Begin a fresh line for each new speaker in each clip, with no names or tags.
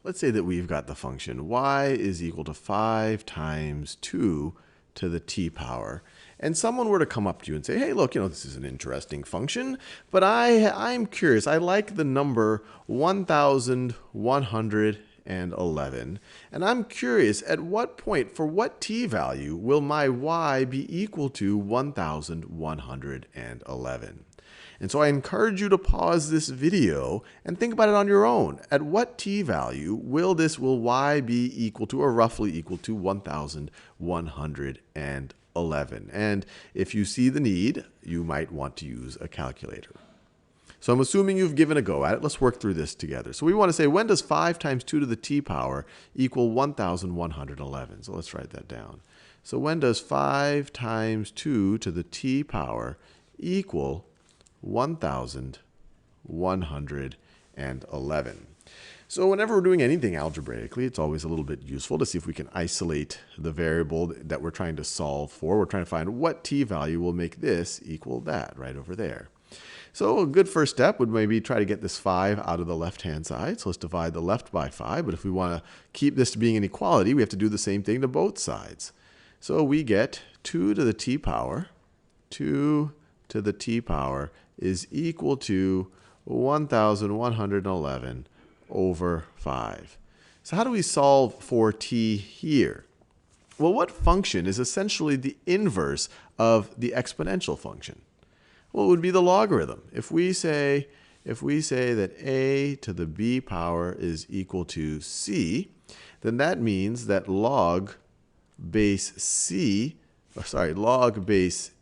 Let's say that we've got the function y is equal to 5 times 2 to the t power. And someone were to come up to you and say, hey, look, this is an interesting function, but I'm curious. I like the number 1,111. And I'm curious, at what point, for what t value, will my y be equal to 1,111? And so I encourage you to pause this video and think about it on your own. At what t value will y be equal to or roughly equal to 1,111? And if you see the need, you might want to use a calculator. So I'm assuming you've given a go at it. Let's work through this together. So we want to say, when does 5 times 2 to the t power equal 1,111? So let's write that down. So when does 5 times 2 to the t power equal 1,111? So whenever we're doing anything algebraically, it's always a little bit useful to see if we can isolate the variable that we're trying to solve for. We're trying to find what t value will make this equal that right over there. So a good first step would maybe try to get this 5 out of the left-hand side. So let's divide the left by 5. But if we want to keep this to being an equality, we have to do the same thing to both sides. So we get 2 to the t power. 2 to the t power is equal to 1,111 over 5. So how do we solve for t here? Well, what function is essentially the inverse of the exponential function? Well, it would be the logarithm. If we say that a to the b power is equal to c, then that means that log base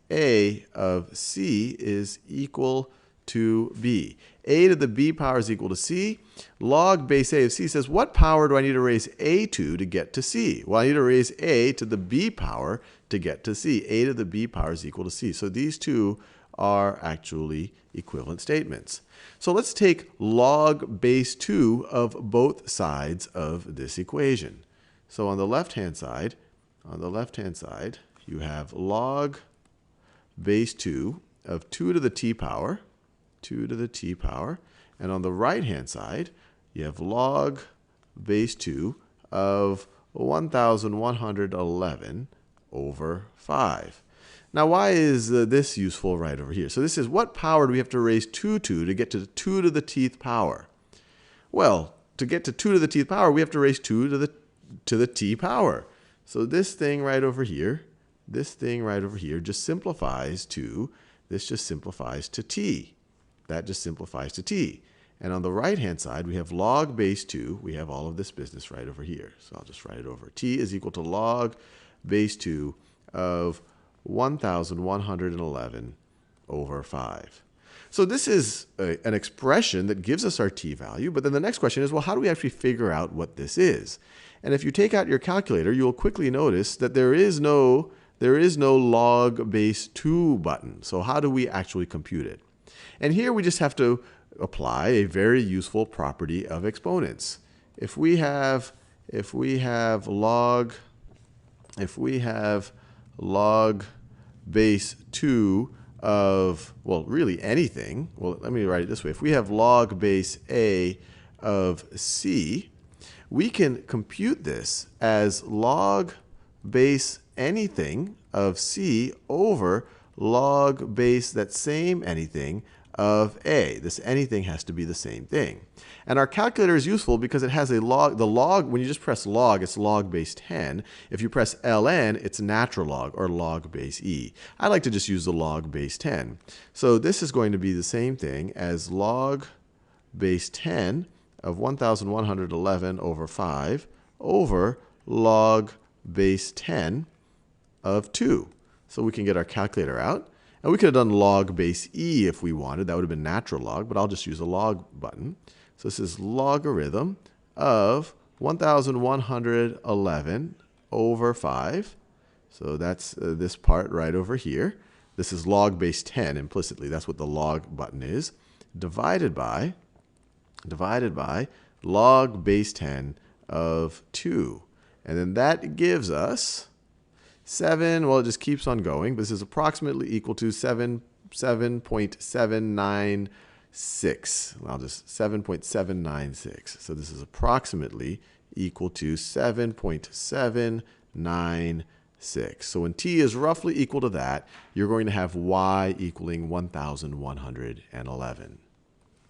a of c is equal to b. A to the b power is equal to c. Log base a of c says, what power do I need to raise a to get to c? Well, I need to raise a to the b power to get to c. A to the b power is equal to c. So these two are actually equivalent statements. So let's take log base 2 of both sides of this equation. So on the left-hand side, you have log base 2 of 2 to the t power, and on the right-hand side, you have log base 2 of 1,111 over 5. Now, why is this useful right over here? So this is, what power do we have to raise 2 to get to 2 to the t power? Well, to get to 2 to the t power, we have to raise 2 to the t power. So this thing right over here, just simplifies to, this just simplifies to t. That just simplifies to t. And on the right-hand side, we have log base 2. We have all of this business right over here. So I'll just write it over. T is equal to log base 2 of 1,111 over 5. So this is an expression that gives us our t value. But then the next question is, well, how do we actually figure out what this is? And if you take out your calculator, you'll quickly notice that there is no log base 2 button. So how do we actually compute it? And here we just have to apply a very useful property of exponents. If we have log base 2 of, well, really anything. Well, let me write it this way. If we have log base a of c, we can compute this as log base anything of c over log base that same anything of a. This anything has to be the same thing. And our calculator is useful because it has a log. The log, when you just press log, it's log base 10. If you press ln, it's natural log or log base e. I like to just use the log base 10. So this is going to be the same thing as log base 10 of 1,111 over 5 over log base 10 of 2. So we can get our calculator out. And we could have done log base e if we wanted. That would have been natural log, but I'll just use a log button. So this is logarithm of 1,111 over 5. So that's this part right over here. This is log base 10 implicitly. That's what the log button is. Divided by log base 10 of 2. And then that gives us 7, well, it just keeps on going. This is approximately equal to 7.796 I'll just 7.796. So this is approximately equal to 7.796. So when t is roughly equal to that, you're going to have y equaling 1,111.